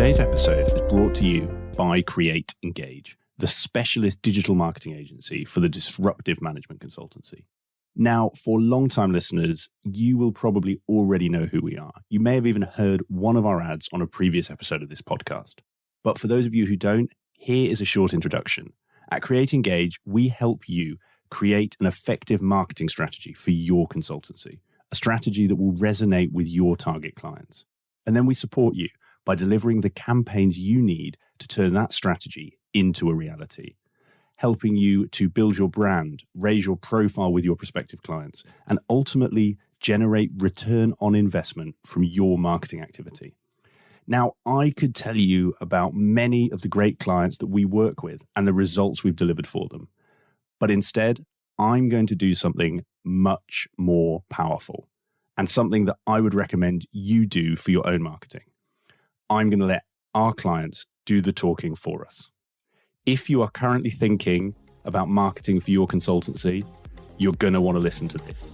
Today's episode is brought to you by Create Engage, the specialist digital marketing agency for the disruptive management consultancy. Now, for long-time listeners, you will probably already know who we are. You may have even heard one of our ads on a previous episode of this podcast. But for those of you who don't, here is a short introduction. At Create Engage, we help you create an effective marketing strategy for your consultancy, a strategy that will resonate with your target clients. And then we support you by delivering the campaigns you need to turn that strategy into a reality, helping you to build your brand, raise your profile with your prospective clients, and ultimately generate return on investment from your marketing activity. Now, I could tell you about many of the great clients that we work with and the results we've delivered for them. But instead, I'm going to do something much more powerful and something that I would recommend you do for your own marketing. I'm going to let our clients do the talking for us. If you are currently thinking about marketing for your consultancy, you're going to want to listen to this.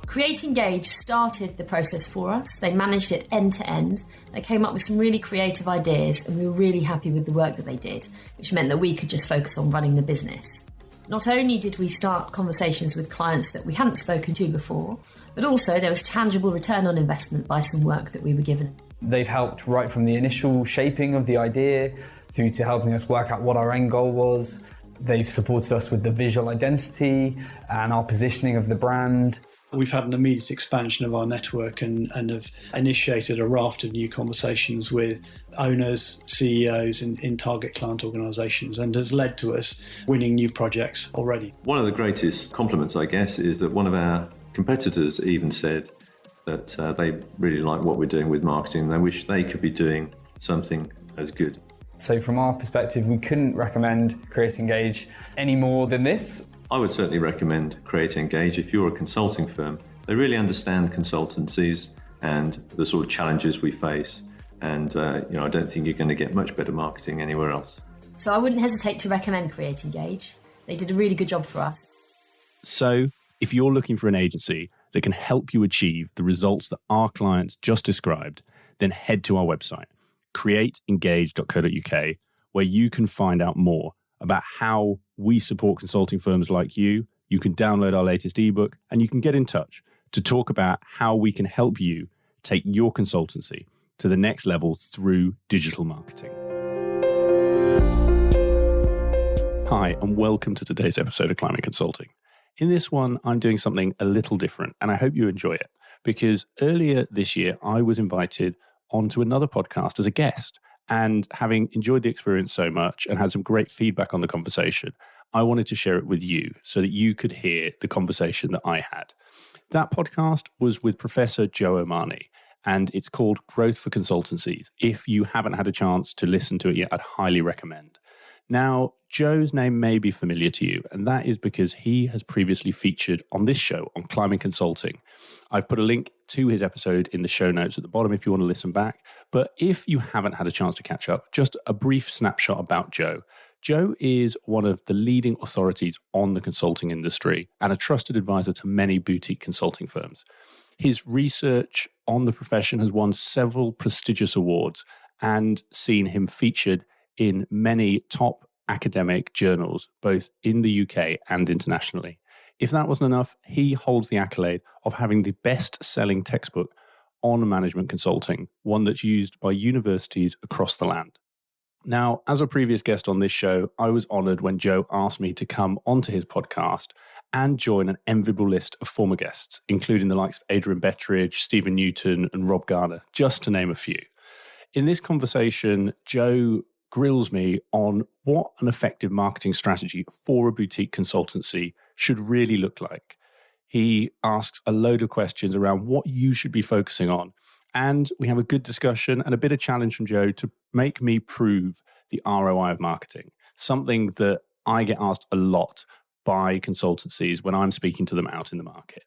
Create Engage started the process for us. They managed it end to end. They came up with some really creative ideas and we were really happy with the work that they did, which meant that we could just focus on running the business. Not only did we start conversations with clients that we hadn't spoken to before, but also there was tangible return on investment by some work that we were given. They've helped right from the initial shaping of the idea through to helping us work out what our end goal was. They've supported us with the visual identity and our positioning of the brand. We've had an immediate expansion of our network and have initiated a raft of new conversations with owners, CEOs in target client organisations, and has led to us winning new projects already. One of the greatest compliments, I guess, is that one of our competitors even said that they really like what we're doing with marketing and they wish they could be doing something as good. So from our perspective, we couldn't recommend Create Engage any more than this. I would certainly recommend Create Engage if you're a consulting firm. They really understand consultancies and the sort of challenges we face. And I don't think you're going to get much better marketing anywhere else. So I wouldn't hesitate to recommend Create Engage. They did a really good job for us. So if you're looking for an agency that can help you achieve the results that our clients just described, then head to our website, createengage.co.uk, where you can find out more about how we support consulting firms like you. You can download our latest ebook and you can get in touch to talk about how we can help you take your consultancy to the next level through digital marketing. Hi, and welcome to today's episode of Climate Consulting. In this one, I'm doing something a little different, and I hope you enjoy it, because earlier this year, I was invited onto another podcast as a guest. And having enjoyed the experience so much and had some great feedback on the conversation, I wanted to share it with you so that you could hear the conversation that I had. That podcast was with Professor Joe Omani, and it's called Growth for Consultancies. If you haven't had a chance to listen to it yet, I'd highly recommend. Now, Joe's name may be familiar to you, and that is because he has previously featured on this show on Climate Consulting. I've put a link to his episode in the show notes at the bottom if you want to listen back. But if you haven't had a chance to catch up, just a brief snapshot about Joe. Joe is one of the leading authorities on the consulting industry and a trusted advisor to many boutique consulting firms. His research on the profession has won several prestigious awards and seen him featured in many top academic journals, both in the UK and internationally. If that wasn't enough, he holds the accolade of having the best-selling textbook on management consulting, one that's used by universities across the land. Now, as a previous guest on this show, I was honored when Joe asked me to come onto his podcast and join an enviable list of former guests, including the likes of Adrian Bettridge, Stephen Newton and Rob Garner, just to name a few. In this conversation, Joe grills me on what an effective marketing strategy for a boutique consultancy should really look like. He asks a load of questions around what you should be focusing on. And we have a good discussion and a bit of challenge from Joe to make me prove the ROI of marketing, something that I get asked a lot by consultancies when I'm speaking to them out in the market.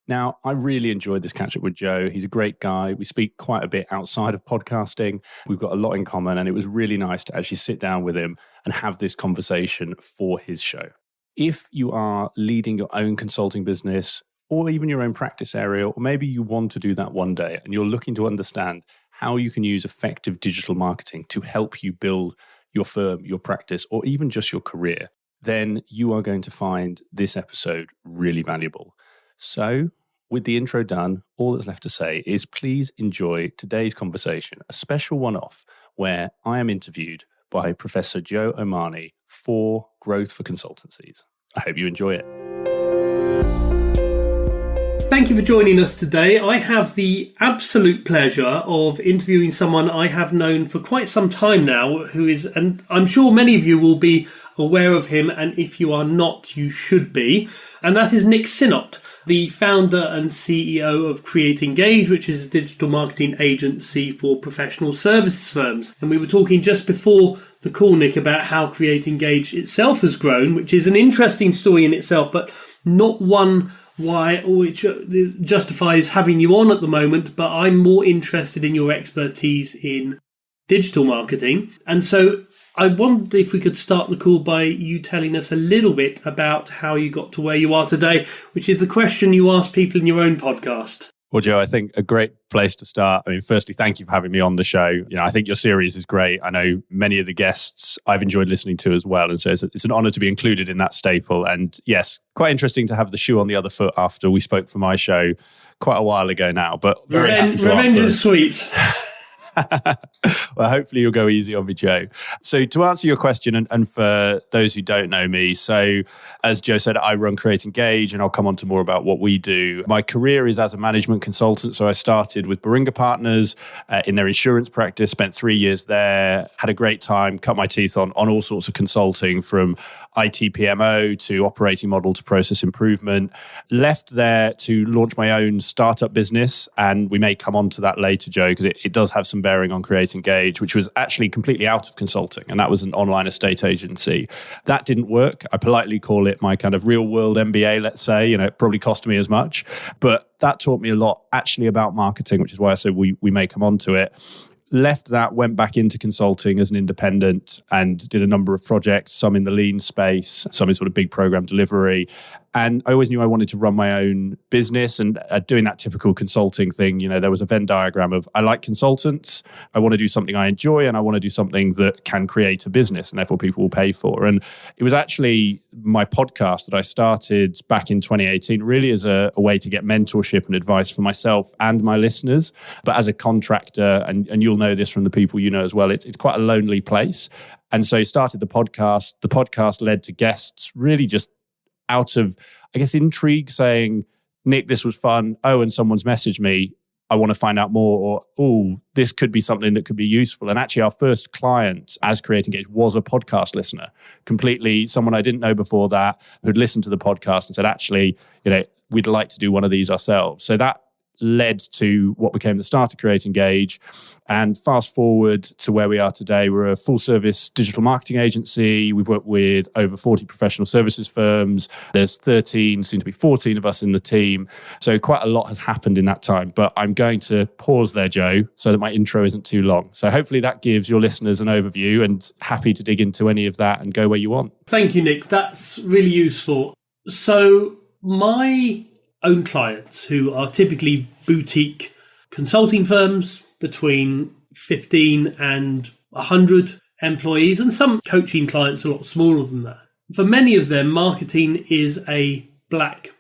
Now, I really enjoyed this catch-up with Joe. He's a great guy. We speak quite a bit outside of podcasting. We've got a lot in common, and it was really nice to actually sit down with him and have this conversation for his show. If you are leading your own consulting business or even your own practice area, or maybe you want to do that one day and you're looking to understand how you can use effective digital marketing to help you build your firm, your practice, or even just your career, then you are going to find this episode really valuable. So, with the intro done, all that's left to say is please enjoy today's conversation, a special one-off where I am interviewed by Professor Joe Omani for Growth for Consultancies. I hope you enjoy it. Thank you for joining us today. I have the absolute pleasure of interviewing someone I have known for quite some time now, who is, and I'm sure many of you will be aware of him, and if you are not, you should be, and that is Nick Sinnott, the founder and CEO of Create Engage, which is a digital marketing agency for professional services firms. And we were talking just before the call, Nick, about how Create Engage itself has grown, which is an interesting story in itself, but not one which justifies having you on at the moment, but I'm more interested in your expertise in digital marketing. And so I wondered if we could start the call by you telling us a little bit about how you got to where you are today, which is the question you ask people in your own podcast. Well, Joe, I think a great place to start. I mean, firstly, thank you for having me on the show. You know, I think your series is great. I know many of the guests I've enjoyed listening to as well. And so it's an honor to be included in that staple. And yes, quite interesting to have the shoe on the other foot after we spoke for my show quite a while ago now. But revenge is sweet. Well, hopefully you'll go easy on me, Joe. So to answer your question, and for those who don't know me, so as Joe said, I run Create Engage, and I'll come on to more about what we do. My career is as a management consultant. So I started with Baringa Partners in their insurance practice, spent 3 years there, had a great time, cut my teeth on all sorts of consulting, from IT PMO to operating model to process improvement. Left there to launch my own startup business, and we may come on to that later, Joe, because it does have some bearing on Create Engage, which was actually completely out of consulting, and that was an online estate agency. That didn't work. I politely call it my kind of real world MBA, let's say. You know, it probably cost me as much, but that taught me a lot actually about marketing, which is why I said we may come on to it. Left that, went back into consulting as an independent and did a number of projects, some in the lean space, some in sort of big program delivery. And I always knew I wanted to run my own business, and doing that typical consulting thing, you know, there was a Venn diagram of I like consultants, I want to do something I enjoy, and I want to do something that can create a business and therefore people will pay for. And it was actually my podcast that I started back in 2018, really as a way to get mentorship and advice for myself and my listeners. But as a contractor, and you'll know this from the people you know as well, it's quite a lonely place. And so started the podcast. The podcast led to guests really just out of, I guess, intrigue, saying, Nick, this was fun. Oh, and someone's messaged me. I want to find out more. Or, oh, this could be something that could be useful. And actually our first client as Create Engage was a podcast listener, completely someone I didn't know before that, who'd listened to the podcast and said, actually, you know, we'd like to do one of these ourselves. So that led to what became the start of Create Engage. And fast forward to where we are today, we're a full service digital marketing agency. We've worked with over 40 professional services firms. There's 13, soon to be 14 of us in the team. So quite a lot has happened in that time. But I'm going to pause there, Joe, so that my intro isn't too long. So hopefully that gives your listeners an overview, and happy to dig into any of that and go where you want. Thank you, Nick. That's really useful. So my own clients, who are typically boutique consulting firms between 15 and 100 employees, and some coaching clients a lot smaller than that. For many of them, marketing is a black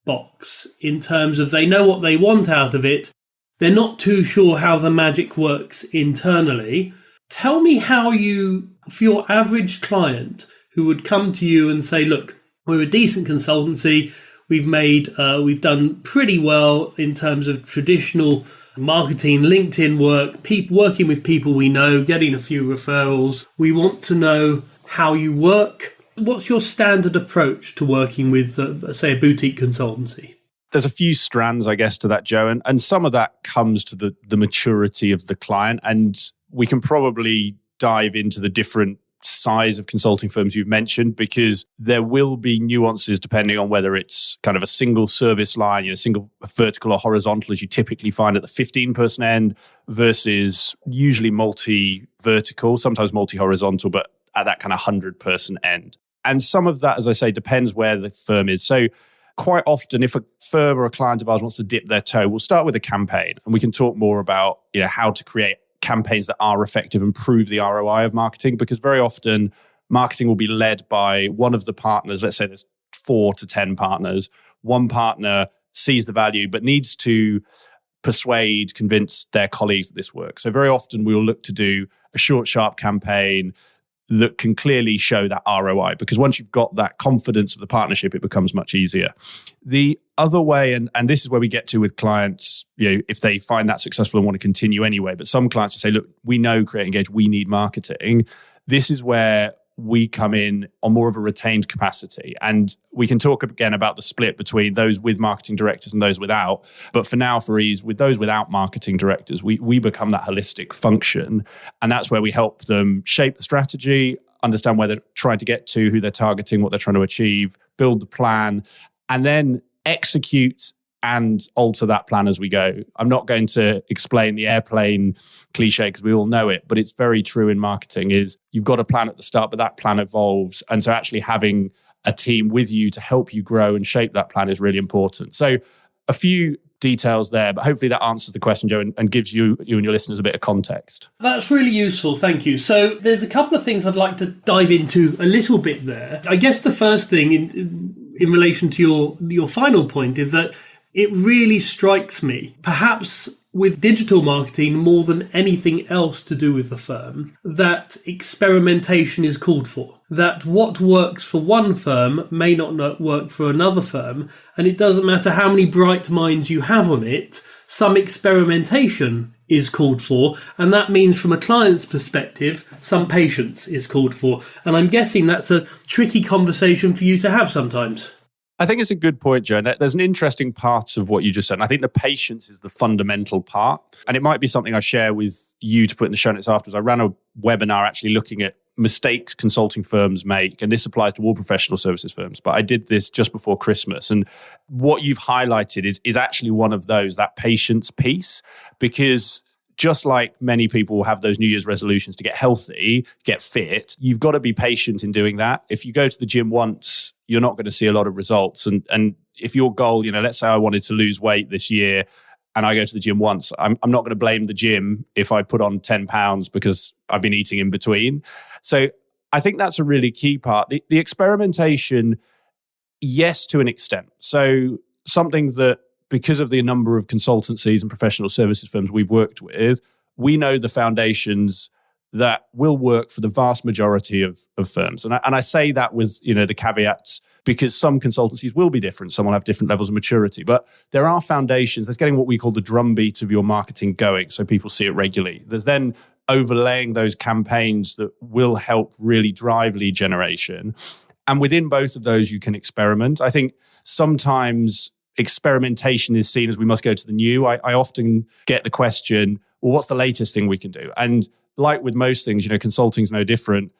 box in terms of they know what they want out of it. They're not too sure how the magic works internally. Tell me how you, for your average client who would come to you and say, look, we're a decent consultancy, we've done pretty well in terms of traditional marketing, LinkedIn work, working with people we know, getting a few referrals. We want to know how you work. What's your standard approach to working with, say, a boutique consultancy? There's a few strands, I guess, to that, Joe. And some of that comes to the maturity of the client. And we can probably dive into the different size of consulting firms you've mentioned, because there will be nuances depending on whether it's kind of a single service line, you know, single vertical or horizontal, as you typically find at the 15-person end, versus usually multi-vertical, sometimes multi-horizontal, but at that kind of 100-person end. And some of that, as I say, depends where the firm is. So quite often, if a firm or a client of ours wants to dip their toe, we'll start with a campaign and we can talk more about how to create campaigns that are effective and prove the ROI of marketing, because very often marketing will be led by one of the partners. Let's say there's 4 to 10 partners. One partner sees the value but needs to persuade, convince their colleagues that this works. So very often we will look to do a short, sharp campaign that can clearly show that ROI, because once you've got that confidence of the partnership, it becomes much easier. The other way, and this is where we get to with clients, if they find that successful and want to continue anyway, but some clients will say, look, we know Create Engage, we need marketing. This is where we come in on more of a retained capacity. And we can talk again about the split between those with marketing directors and those without. But for now, for ease, with those without marketing directors, we become that holistic function. And that's where we help them shape the strategy, understand where they're trying to get to, who they're targeting, what they're trying to achieve, build the plan, and then execute and alter that plan as we go. I'm not going to explain the airplane cliche because we all know it, but it's very true in marketing is you've got a plan at the start, but that plan evolves. And so actually having a team with you to help you grow and shape that plan is really important. So a few details there, but hopefully that answers the question, Joe, and gives you and your listeners a bit of context. That's really useful. Thank you. So there's a couple of things I'd like to dive into a little bit there. I guess the first thing in relation to your final point is that it really strikes me, perhaps with digital marketing more than anything else to do with the firm, that experimentation is called for. That what works for one firm may not work for another firm, and it doesn't matter how many bright minds you have on it, some experimentation is called for, and that means from a client's perspective, some patience is called for. And I'm guessing that's a tricky conversation for you to have sometimes. I think it's a good point, Joe. There's an interesting part of what you just said. And I think the patience is the fundamental part. And it might be something I share with you to put in the show notes afterwards. I ran a webinar actually looking at mistakes consulting firms make. And this applies to all professional services firms. But I did this just before Christmas. And what you've highlighted is actually one of those, that patience piece. Because just like many people have those New Year's resolutions to get healthy, get fit, you've got to be patient in doing that. If you go to the gym once, you're not going to see a lot of results. And if your goal, let's say I wanted to lose weight this year and I go to the gym once, I'm not going to blame the gym if I put on 10 pounds because I've been eating in between. So I think that's a really key part. The experimentation, yes, to an extent. So something that, because of the number of consultancies and professional services firms we've worked with, we know the foundations that will work for the vast majority of firms. And I say that with the caveats, because some consultancies will be different. Some will have different levels of maturity. But there are foundations. There's getting what we call the drumbeat of your marketing going, so people see it regularly. There's then overlaying those campaigns that will help really drive lead generation. And within both of those, you can experiment. I think sometimes experimentation is seen as we must go to the new. I often get the question, well, what's the latest thing we can do? And like with most things, consulting is no different.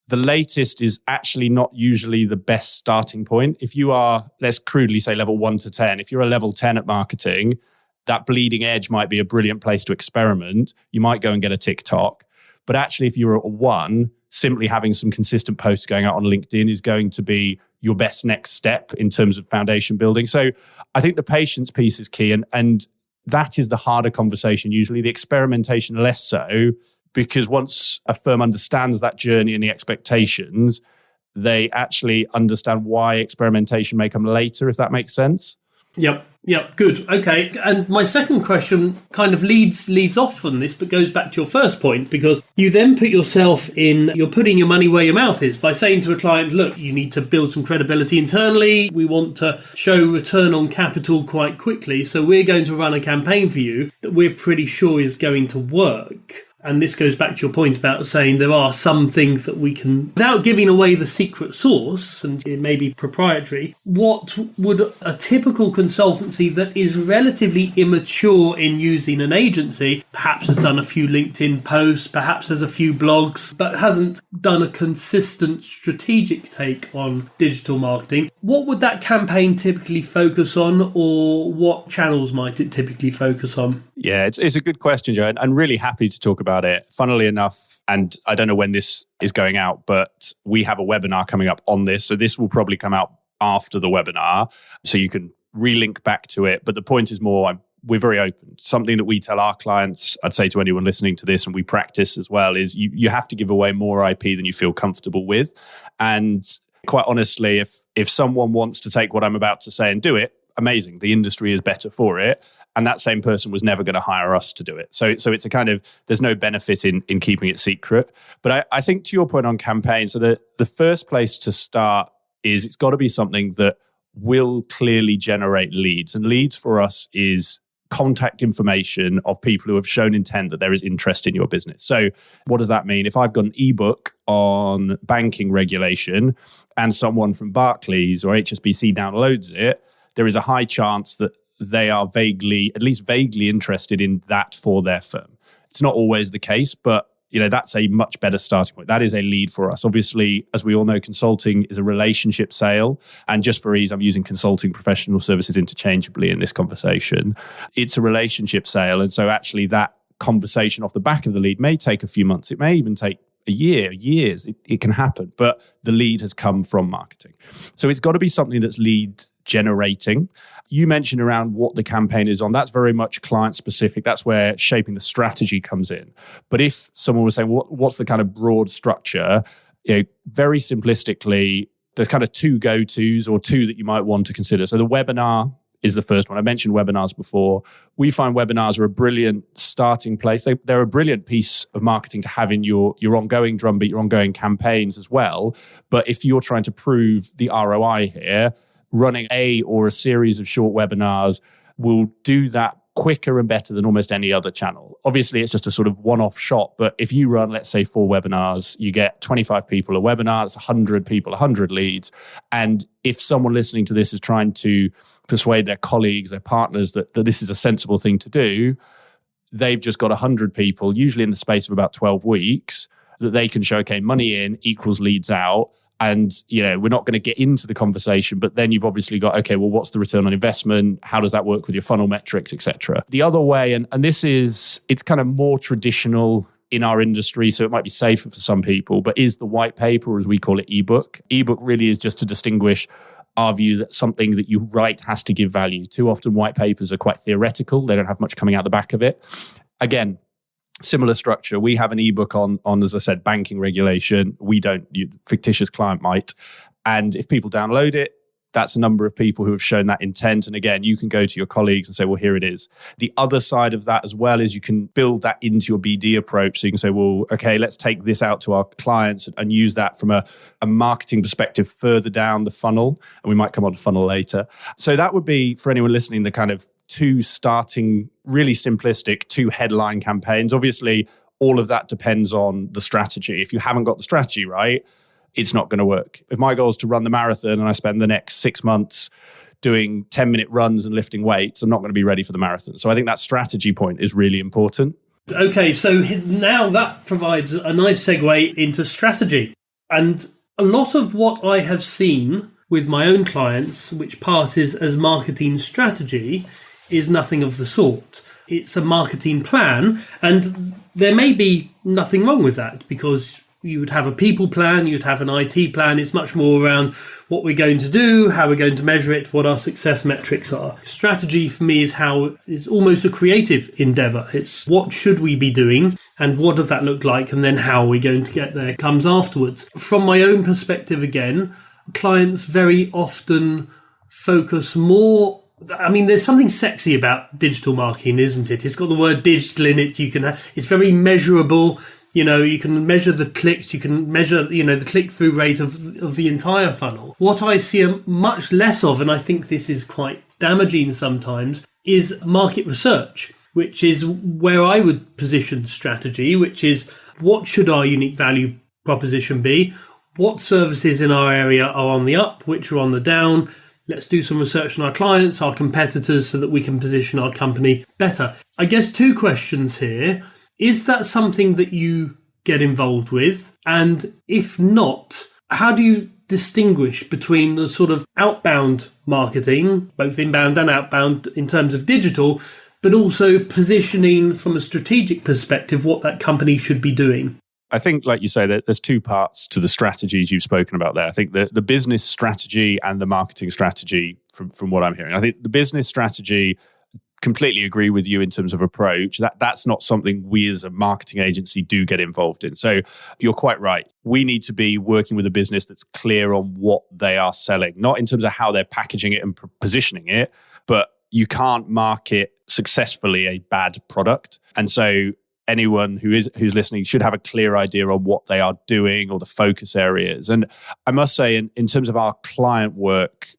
The latest is actually not usually the best starting point. If you are, let's crudely say level 1 to 10, if you're a level 10 at marketing, that bleeding edge might be a brilliant place to experiment. You might go and get a TikTok. But actually, if you're at a 1, simply having some consistent posts going out on LinkedIn is going to be your best next step in terms of foundation building. So I think the patience piece is key. And that is the harder conversation usually. The experimentation less so, because once a firm understands that journey and the expectations, they actually understand why experimentation may come later, if that makes sense. Yep, good. Okay. And my second question kind of leads off from this, but goes back to your first point, because you then put yourself you're putting your money where your mouth is by saying to a client, look, you need to build some credibility internally. We want to show return on capital quite quickly. So we're going to run a campaign for you that we're pretty sure is going to work. And this goes back to your point about saying there are some things that we can, without giving away the secret sauce, and it may be proprietary, what would a typical consultancy that is relatively immature in using an agency, perhaps has done a few LinkedIn posts, perhaps has a few blogs, but hasn't done a consistent strategic take on digital marketing, what would that campaign typically focus on, or what channels might it typically focus on? Yeah, it's a good question, Joe, and really happy to talk about it. Funnily enough, and I don't know when this is going out, but we have a webinar coming up on this. So this will probably come out after the webinar, so you can relink back to it. But the point is more, we're very open. Something that we tell our clients, I'd say to anyone listening to this, and we practice as well, is you have to give away more IP than you feel comfortable with. And quite honestly, if someone wants to take what I'm about to say and do it, amazing. The industry is better for it. And that same person was never going to hire us to do it. So it's a kind of, there's no benefit in keeping it secret. But I think to your point on campaigns, so the first place to start is it's got to be something that will clearly generate leads. And leads for us is contact information of people who have shown intent that there is interest in your business. So what does that mean? If I've got an ebook on banking regulation and someone from Barclays or HSBC downloads it, there is a high chance that they are at least vaguely interested in that for their firm. It's not always the case, but that's a much better starting point. That is a lead for us. Obviously, as we all know, consulting is a relationship sale. And just for ease, I'm using consulting professional services interchangeably in this conversation. It's a relationship sale. And so actually that conversation off the back of the lead may take a few months. It may even take a year, years. It can happen. But the lead has come from marketing. So it's got to be something that's lead generating. You mentioned around what the campaign is on. That's very much client specific. That's where shaping the strategy comes in. But if someone was saying, what's the kind of broad structure? Very simplistically, there's kind of two go-tos or two that you might want to consider. So the webinar is the first one. I mentioned webinars before. We find webinars are a brilliant starting place. They're a brilliant piece of marketing to have in your ongoing drumbeat, your ongoing campaigns as well. But if you're trying to prove the ROI here, running a series of short webinars will do that quicker and better than almost any other channel. Obviously, it's just a sort of one-off shot, but if you run, let's say, 4 webinars, you get 25 people a webinar, that's 100 people, 100 leads. And if someone listening to this is trying to persuade their colleagues, their partners that this is a sensible thing to do, they've just got 100 people, usually in the space of about 12 weeks, that they can show, okay, money in equals leads out. And, we're not going to get into the conversation, but then you've obviously got, okay, well, what's the return on investment? How does that work with your funnel metrics, etc. The other way, and it's kind of more traditional in our industry, so it might be safer for some people, but is the white paper, or as we call it, ebook. Ebook really is just to distinguish our view that something that you write has to give value. Too often white papers are quite theoretical. They don't have much coming out the back of it. Again, similar structure. We have an ebook on, as I said, banking regulation. We don't, fictitious client might. And if people download it, that's a number of people who have shown that intent. And again, you can go to your colleagues and say, well, here it is. The other side of that as well is you can build that into your BD approach. So you can say, well, okay, let's take this out to our clients and use that from a marketing perspective further down the funnel. And we might come on to funnel later. So that would be, for anyone listening, the kind of 2 starting, really simplistic 2 headline campaigns. Obviously, all of that depends on the strategy. If you haven't got the strategy right, it's not going to work. If my goal is to run the marathon and I spend the next 6 months doing 10-minute runs and lifting weights, I'm not going to be ready for the marathon. So I think that strategy point is really important. Okay, so now that provides a nice segue into strategy. And a lot of what I have seen with my own clients, which passes as marketing strategy, is nothing of the sort. It's a marketing plan, and there may be nothing wrong with that, because you would have a people plan, you'd have an IT plan. It's much more around what we're going to do, how we're going to measure it, what our success metrics are. Strategy for me is almost a creative endeavor. It's what should we be doing and what does that look like, and then how are we going to get there comes afterwards. From my own perspective again, clients very often focus more. I mean, there's something sexy about digital marketing, isn't it? It's got the word digital in it. It's very measurable. You can measure the clicks. You can measure, the click-through rate of the entire funnel. What I see much less of, and I think this is quite damaging sometimes, is market research, which is where I would position strategy, which is what should our unique value proposition be? What services in our area are on the up, which are on the down? Let's do some research on our clients, our competitors, so that we can position our company better. I guess 2 questions here. Is that something that you get involved with? And if not, how do you distinguish between the sort of outbound marketing, both inbound and outbound in terms of digital, but also positioning from a strategic perspective what that company should be doing? I think, like you say, that there's two parts to the strategies you've spoken about there. I think the business strategy and the marketing strategy, from what I'm hearing. I think the business strategy, completely agree with you in terms of approach. That's not something we as a marketing agency do get involved in. So you're quite right. We need to be working with a business that's clear on what they are selling, not in terms of how they're packaging it and positioning it, but you can't market successfully a bad product. And so anyone who's listening should have a clear idea on what they are doing or the focus areas. And I must say, in terms of our client work,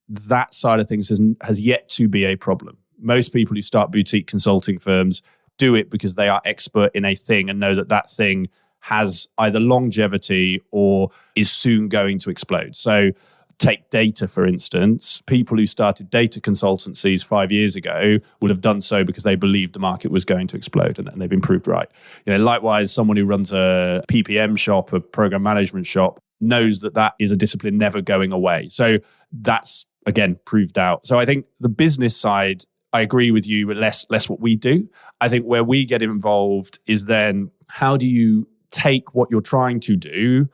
that side of things has yet to be a problem. Most people who start boutique consulting firms do it because they are expert in a thing and know that thing has either longevity or is soon going to explode. So take data, for instance. People who started data consultancies 5 years ago would have done so because they believed the market was going to explode, and they've been proved right. Likewise, someone who runs a PPM shop, a program management shop, knows that is a discipline never going away. So that's, again, proved out. So I think the business side, I agree with you, but less what we do. I think where we get involved is then how do you take what you're trying to do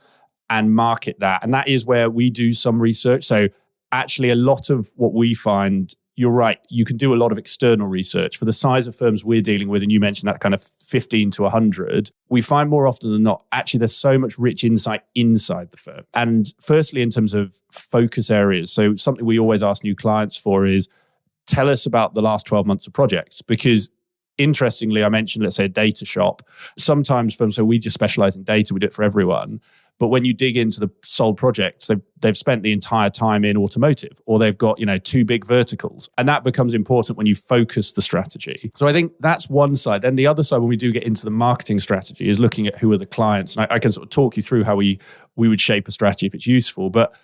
and market that? And that is where we do some research. So actually a lot of what we find, you're right, you can do a lot of external research. For the size of firms we're dealing with, and you mentioned that kind of 15 to 100, we find more often than not, actually there's so much rich insight inside the firm. And firstly, in terms of focus areas, so something we always ask new clients for is, tell us about the last 12 months of projects. Because interestingly, I mentioned, let's say a data shop. Sometimes firms say, we just specialize in data, we do it for everyone. But when you dig into the sold projects, they've spent the entire time in automotive, or they've got, two big verticals. And that becomes important when you focus the strategy. So I think that's one side. Then the other side, when we do get into the marketing strategy, is looking at who are the clients. And I can sort of talk you through how we would shape a strategy if it's useful. But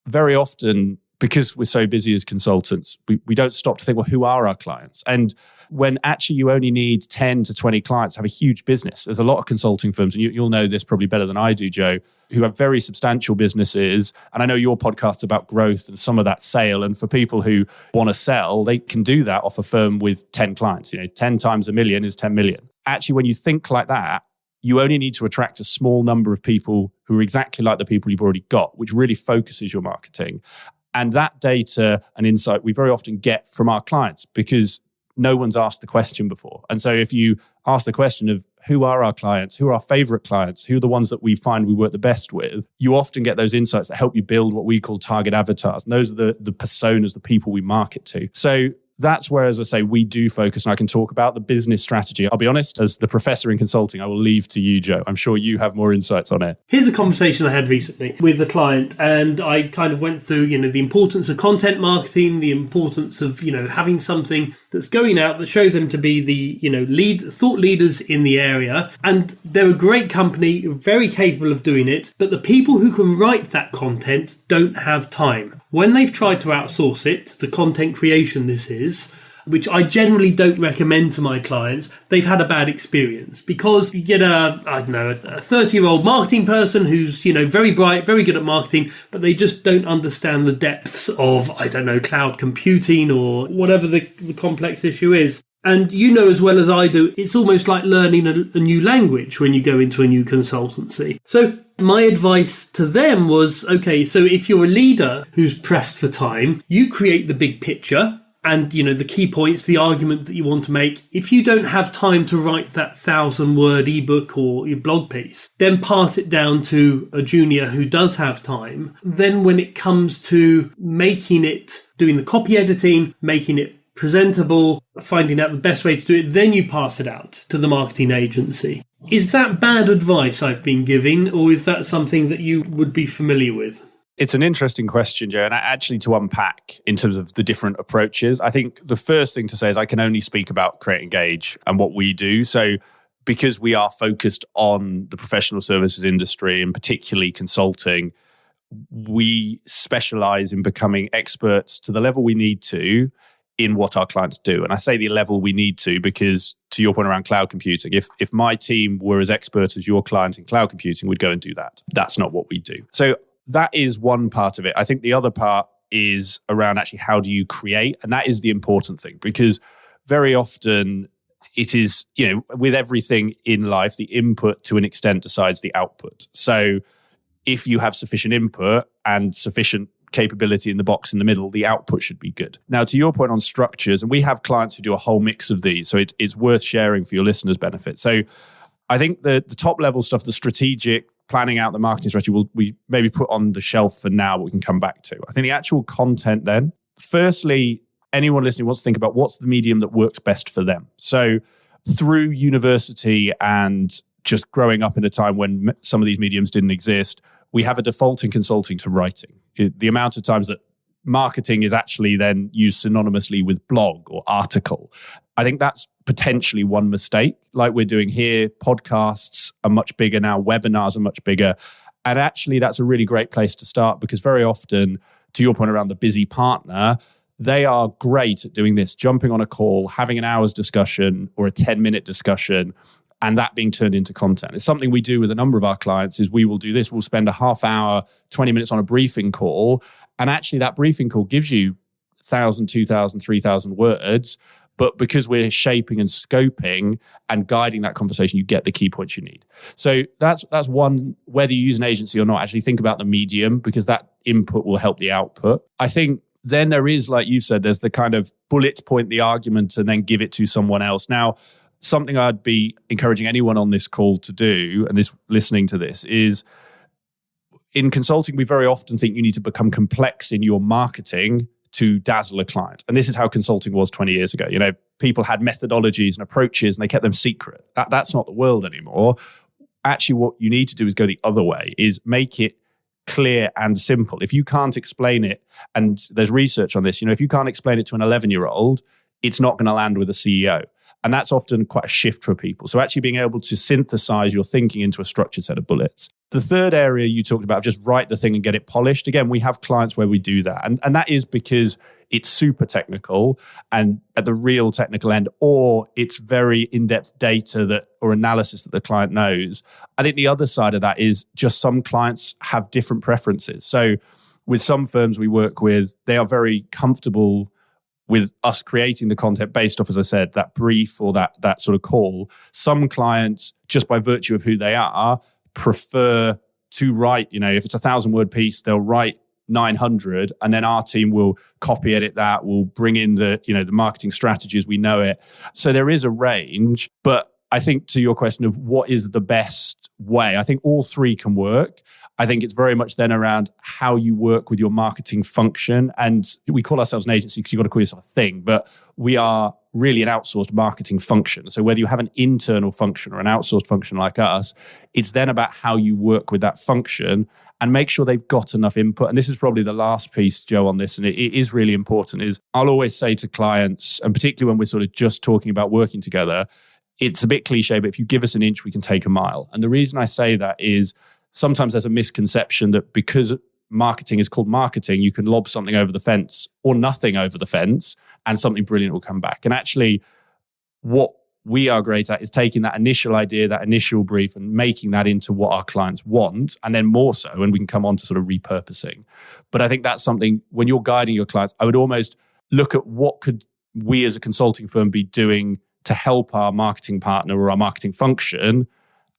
very often, because we're so busy as consultants, we don't stop to think, well, who are our clients? And when actually you only need 10 to 20 clients to have a huge business. There's a lot of consulting firms, and you'll know this probably better than I do, Joe, who have very substantial businesses. And I know your podcast's about growth and some of that sale. And for people who want to sell, they can do that off a firm with 10 clients. 10 times a million is 10 million. Actually, when you think like that, you only need to attract a small number of people who are exactly like the people you've already got, which really focuses your marketing. And that data and insight we very often get from our clients because no one's asked the question before. And so if you ask the question of who are our clients, who are our favorite clients, who are the ones that we find we work the best with, you often get those insights that help you build what we call target avatars. And those are the personas, the people we market to. So that's where, as I say, we do focus, and I can talk about the business strategy. I'll be honest, as the professor in consulting, I will leave to you, Joe. I'm sure you have more insights on it. Here's a conversation I had recently with a client, and I kind of went through, the importance of content marketing, the importance of, having something that's going out that shows them to be the, thought leaders in the area. And they're a great company, very capable of doing it, but the people who can write that content don't have time. When they've tried to outsource it, the content creation this is, which I generally don't recommend to my clients, they've had a bad experience because you get a 30-year-old marketing person who's, very bright, very good at marketing, but they just don't understand the depths of, cloud computing or whatever the complex issue is. And as well as I do, it's almost like learning a new language when you go into a new consultancy. So my advice to them was, okay, so if you're a leader who's pressed for time, you create the big picture and, the key points, the argument that you want to make. If you don't have time to write that 1,000-word ebook or your blog piece, then pass it down to a junior who does have time. Then when it comes to making it, doing the copy editing, making it presentable, finding out the best way to do it, then you pass it out to the marketing agency. Is that bad advice I've been giving, or is that something that you would be familiar with? It's an interesting question, Joe, and actually to unpack in terms of the different approaches. I think the first thing to say is I can only speak about Create Engage and what we do. So because we are focused on the professional services industry and particularly consulting, we specialize in becoming experts to the level we need to in what our clients do. And I say the level we need to because, to your point around cloud computing, if my team were as expert as your client in cloud computing, we'd go and do that. That's not what we do. So that is one part of it. I think the other part is around actually how do you create? And that is the important thing, because very often it is, with everything in life, the input to an extent decides the output. So if you have sufficient input and sufficient capability in the box in the middle, the output should be good. Now, to your point on structures, and we have clients who do a whole mix of these, so it's worth sharing for your listeners' benefit. So I think the top level stuff, the strategic, planning out the marketing strategy, we maybe put on the shelf for now, but we can come back to. I think the actual content then, firstly, anyone listening wants to think about what's the medium that works best for them. So through university and just growing up in a time when some of these mediums didn't exist, we have a default in consulting to writing. The amount of times that marketing is actually then used synonymously with blog or article, I think that's potentially one mistake. Like we're doing here, podcasts are much bigger now, webinars are much bigger. And actually that's a really great place to start, because very often, to your point around the busy partner, they are great at doing this, jumping on a call, having an hour's discussion or a 10-minute discussion, and that being turned into content. It's something we do with a number of our clients is we will do this. We'll spend a half hour, 20 minutes on a briefing call. And actually that briefing call gives you 1,000, 2,000, 3,000 words. But because we're shaping and scoping and guiding that conversation, you get the key points you need. So that's one, whether you use an agency or not, actually think about the medium, because that input will help the output. I think then there is, like you said, there's the kind of bullet point the argument and then give it to someone else. Now, something I'd be encouraging anyone on this call to do, and this listening to this, is in consulting, we very often think you need to become complex in your marketing to dazzle a client. And this is how consulting was 20 years ago. People had methodologies and approaches and they kept them secret. That's not the world anymore. Actually, what you need to do is go the other way, is make it clear and simple. If you can't explain it, and there's research on this, if you can't explain it to an 11-year-old, it's not going to land with a CEO. And that's often quite a shift for people. So actually being able to synthesize your thinking into a structured set of bullets. The third area you talked about, just write the thing and get it polished. Again, we have clients where we do that. And that is because it's super technical and at the real technical end, or it's very in-depth data or analysis that the client knows. I think the other side of that is just some clients have different preferences. So with some firms we work with, they are very comfortable with us creating the content based off, as I said, that brief or that sort of call. Some clients, just by virtue of who they are, prefer to write, if it's a 1,000-word piece, they'll write 900, and then our team will copy edit that, will bring in the marketing strategy as we know it. So there is a range, but I think to your question of what is the best way, I think all three can work. I think it's very much then around how you work with your marketing function. And we call ourselves an agency because you've got to call yourself a thing, but we are really an outsourced marketing function. So whether you have an internal function or an outsourced function like us, it's then about how you work with that function and make sure they've got enough input. And this is probably the last piece, Joe, on this, and it is really important, is I'll always say to clients, and particularly when we're sort of just talking about working together, it's a bit cliche, but if you give us an inch, we can take a mile. And the reason I say that is sometimes there's a misconception that because marketing is called marketing, you can lob something over the fence or nothing over the fence and something brilliant will come back. And actually, what we are great at is taking that initial idea, that initial brief, and making that into what our clients want, and then more so, and we can come on to sort of repurposing. But I think that's something, when you're guiding your clients, I would almost look at what could we as a consulting firm be doing to help our marketing partner or our marketing function,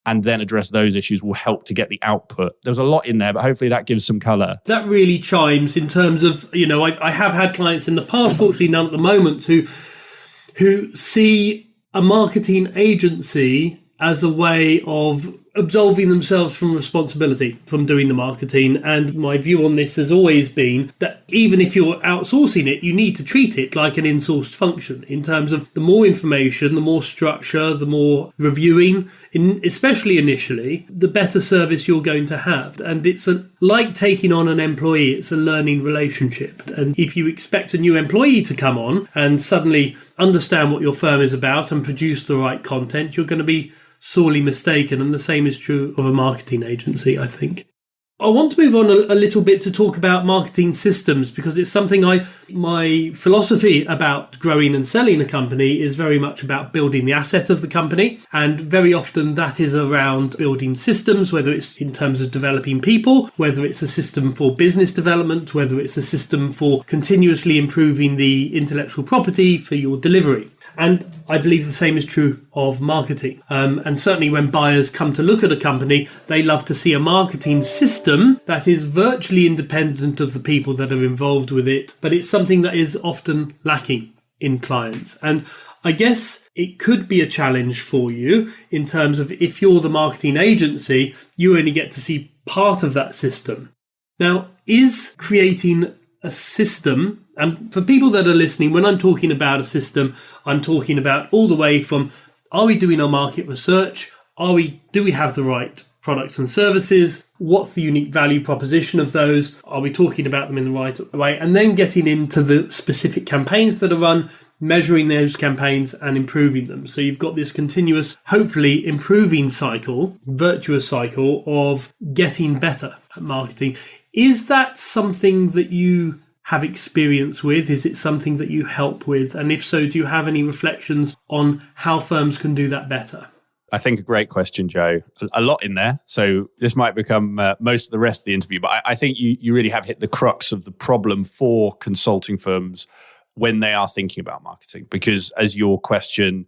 and then address those issues will help to get the output. There's a lot in there, but hopefully that gives some colour. That really chimes in terms of, I have had clients in the past, fortunately none at the moment, who see a marketing agency as a way of absolving themselves from responsibility from doing the marketing. And my view on this has always been that even if you're outsourcing it, you need to treat it like an insourced function in terms of the more information, the more structure, the more reviewing, especially initially, the better service you're going to have. And it's like taking on an employee, it's a learning relationship. And if you expect a new employee to come on and suddenly understand what your firm is about and produce the right content, you're going to be sorely mistaken. And the same is true of a marketing agency, I think. I want to move on a little bit to talk about marketing systems, because it's something my philosophy about growing and selling a company is very much about building the asset of the company. And very often that is around building systems, whether it's in terms of developing people, whether it's a system for business development, whether it's a system for continuously improving the intellectual property for your delivery. And I believe the same is true of marketing. And certainly when buyers come to look at a company, they love to see a marketing system that is virtually independent of the people that are involved with it. But it's something that is often lacking in clients. And I guess it could be a challenge for you in terms of if you're the marketing agency, you only get to see part of that system. Now, is creating a system, and for people that are listening, when I'm talking about a system, I'm talking about all the way from, are we doing our market research? Do we have the right products and services? What's the unique value proposition of those? Are we talking about them in the right way? And then getting into the specific campaigns that are run, measuring those campaigns and improving them. So you've got this continuous, hopefully improving cycle, virtuous cycle of getting better at marketing. Is that something that you have experience with? Is it something that you help with? And if so, do you have any reflections on how firms can do that better? I think a great question, Joe. A lot in there. So this might become most of the rest of the interview, but I think you really have hit the crux of the problem for consulting firms when they are thinking about marketing. Because as your question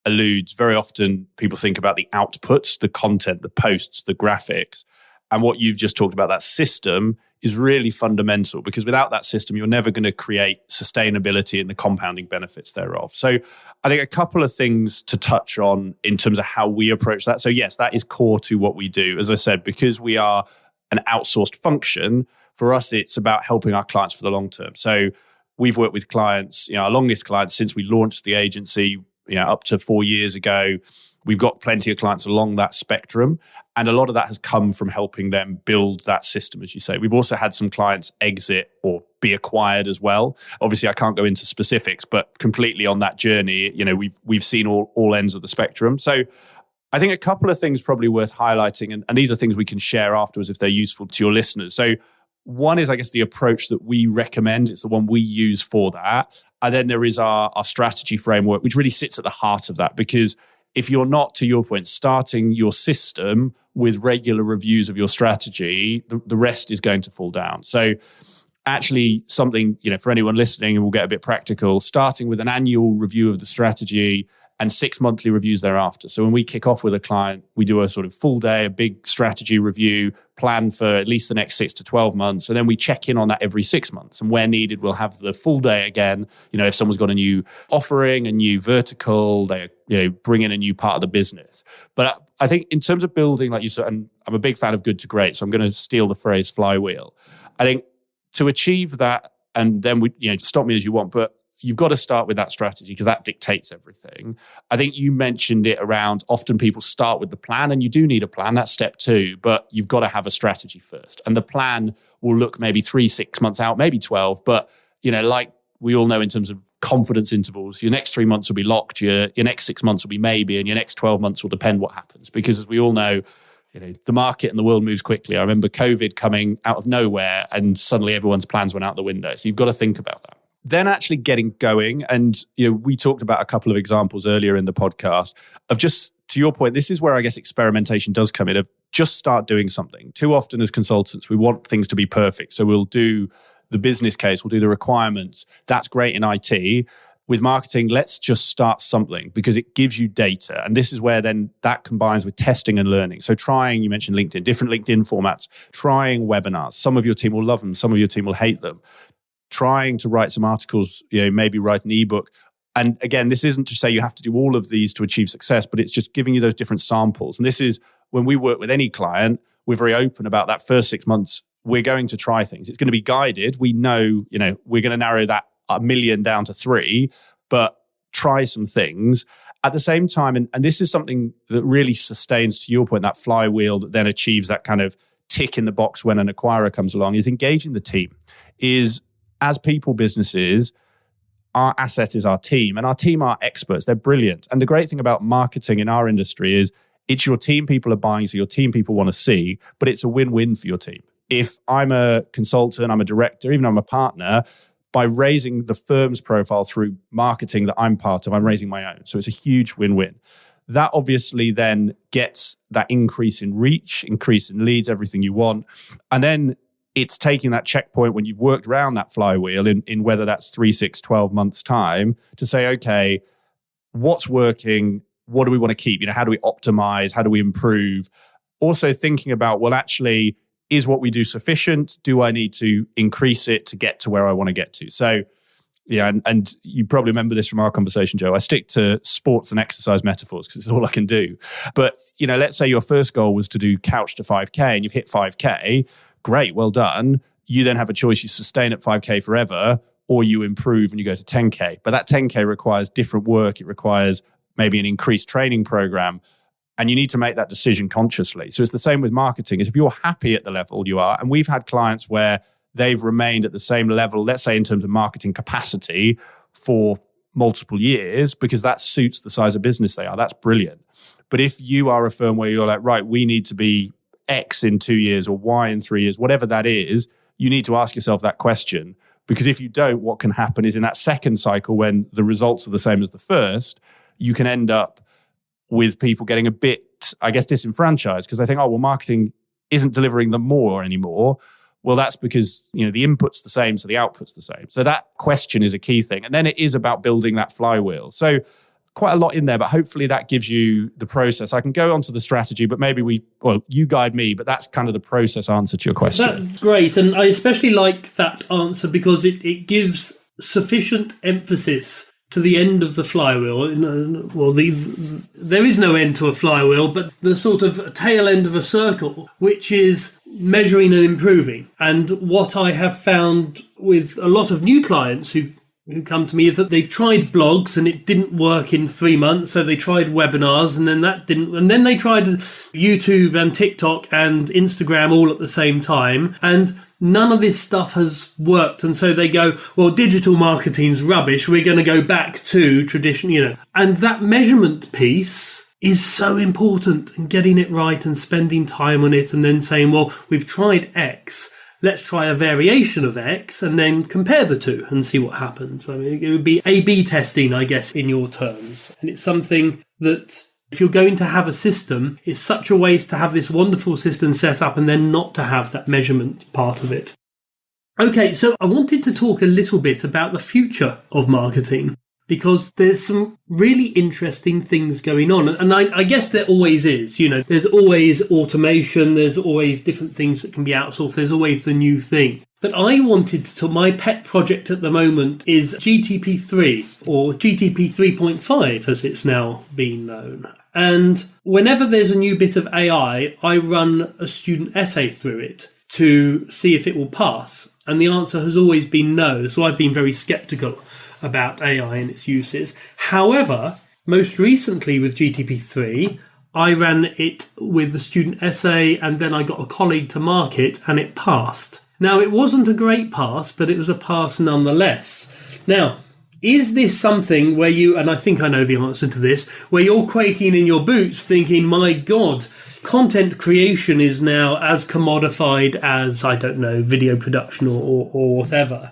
alludes, very often people think about the outputs, the content, the posts, the graphics. And what you've just talked about, that system, is really fundamental, because without that system, you're never going to create sustainability and the compounding benefits thereof. So I think a couple of things to touch on in terms of how we approach that. So yes, that is core to what we do. As I said, because we are an outsourced function, for us, it's about helping our clients for the long term. So we've worked with clients, our longest clients since we launched the agency, up to 4 years ago. We've got plenty of clients along that spectrum. And a lot of that has come from helping them build that system, as you say. We've also had some clients exit or be acquired as well. Obviously, I can't go into specifics, but completely on that journey, we've seen all ends of the spectrum. So I think a couple of things probably worth highlighting, and these are things we can share afterwards if they're useful to your listeners. So one is, I guess, the approach that we recommend. It's the one we use for that. And then there is our strategy framework, which really sits at the heart of that, because if you're not, to your point, starting your system with regular reviews of your strategy, the rest is going to fall down. So actually something, for anyone listening, and we'll get a bit practical, starting with an annual review of the strategy and 6 monthly reviews thereafter. So when we kick off with a client, we do a sort of full day, a big strategy review, plan for at least the next 6 to 12 months. And then we check in on that every 6 months. And where needed, we'll have the full day again. If someone's got a new offering, a new vertical, they bring in a new part of the business. But I think in terms of building, like you said, and I'm a big fan of good to great, so I'm going to steal the phrase flywheel. I think to achieve that, and then stop me as you want, but you've got to start with that strategy because that dictates everything. I think you mentioned it around often people start with the plan, and you do need a plan. That's step 2, but you've got to have a strategy first. And the plan will look maybe 3-6 months out, maybe 12. But, like we all know in terms of confidence intervals, your next 3 months will be locked, your next 6 months will be maybe, and your next 12 months will depend what happens. Because as we all know, the market and the world moves quickly. I remember COVID coming out of nowhere and suddenly everyone's plans went out the window. So you've got to think about that. Then actually getting going. And, we talked about a couple of examples earlier in the podcast of just, to your point, this is where I guess experimentation does come in, of just start doing something. Too often as consultants, we want things to be perfect. So we'll do the business case, we'll do the requirements. That's great in IT. With marketing, let's just start something because it gives you data. And this is where then that combines with testing and learning. So you mentioned LinkedIn, different LinkedIn formats, trying webinars. Some of your team will love them. Some of your team will hate them. Trying to write some articles, maybe write an ebook. And again, this isn't to say you have to do all of these to achieve success, but it's just giving you those different samples. And this is when we work with any client, we're very open about that first 6 months. We're going to try things. It's going to be guided. We know, we're going to narrow that 1 million down to 3, but try some things at the same time. And this is something that really sustains, to your point, that flywheel that then achieves that kind of tick in the box when an acquirer comes along, is engaging the team. As people businesses, our asset is our team, and our team are experts. They're brilliant. And the great thing about marketing in our industry is it's your team people are buying, so your team people want to see, but it's a win-win for your team. If I'm a consultant, I'm a director, even I'm a partner, by raising the firm's profile through marketing that I'm part of, I'm raising my own. So it's a huge win-win. That obviously then gets that increase in reach, increase in leads, everything you want. And then it's taking that checkpoint when you've worked around that flywheel in whether that's 3, 6, 12 months time to say, okay, what's working, what do we want to keep? How do we optimize? How do we improve? Also thinking about, well, actually, is what we do sufficient? Do I need to increase it to get to where I want to get to? So, and you probably remember this from our conversation, Joe. I stick to sports and exercise metaphors because it's all I can do. But, let's say your first goal was to do couch to 5K and you've hit 5K. Great, well done. You then have a choice. You sustain at 5K forever, or you improve and you go to 10K. But that 10K requires different work. It requires maybe an increased training program. And you need to make that decision consciously. So it's the same with marketing. Is if you're happy at the level you are, and we've had clients where they've remained at the same level, let's say in terms of marketing capacity for multiple years, because that suits the size of business they are. That's brilliant. But if you are a firm where you're like, right, we need to be X in 2 years or Y in 3 years, whatever that is, you need to ask yourself that question. Because if you don't, what can happen is in that second cycle, when the results are the same as the first, you can end up with people getting a bit, I guess, disenfranchised because they think, oh, well, marketing isn't delivering them more anymore. Well, that's because, the input's the same, so the output's the same. So that question is a key thing. And then it is about building that flywheel. So quite a lot in there, but hopefully that gives you the process. I can go on to the strategy, but maybe you guide me, but that's kind of the process answer to your question. That's great. And I especially like that answer because it gives sufficient emphasis to the end of the flywheel. Well, there is no end to a flywheel, but the sort of tail end of a circle, which is measuring and improving. And what I have found with a lot of new clients who come to me is that they've tried blogs and it didn't work in 3 months. So they tried webinars and then that didn't. And then they tried YouTube and TikTok and Instagram all at the same time. And none of this stuff has worked. And so they go, well, digital marketing's rubbish. We're going to go back to tradition, And that measurement piece is so important, and getting it right and spending time on it and then saying, well, we've tried X. Let's try a variation of X and then compare the two and see what happens. I mean, it would be A/B testing, I guess, in your terms. And it's something that if you're going to have a system, it's such a waste to have this wonderful system set up and then not to have that measurement part of it. Okay, so I wanted to talk a little bit about the future of marketing because there's some really interesting things going on. And I guess there always is, there's always automation, there's always different things that can be outsourced, there's always the new thing. But I wanted to, my pet project at the moment is GTP3 or GTP 3.5 as it's now been known. And whenever there's a new bit of AI, I run a student essay through it to see if it will pass. And the answer has always been no. So I've been very skeptical about AI and its uses. However, most recently with GTP3, I ran it with the student essay and then I got a colleague to mark it and it passed. Now, it wasn't a great pass, but it was a pass nonetheless. Now, is this something where you, and I think I know the answer to this, where you're quaking in your boots thinking, my God, content creation is now as commodified as, I don't know, video production or whatever?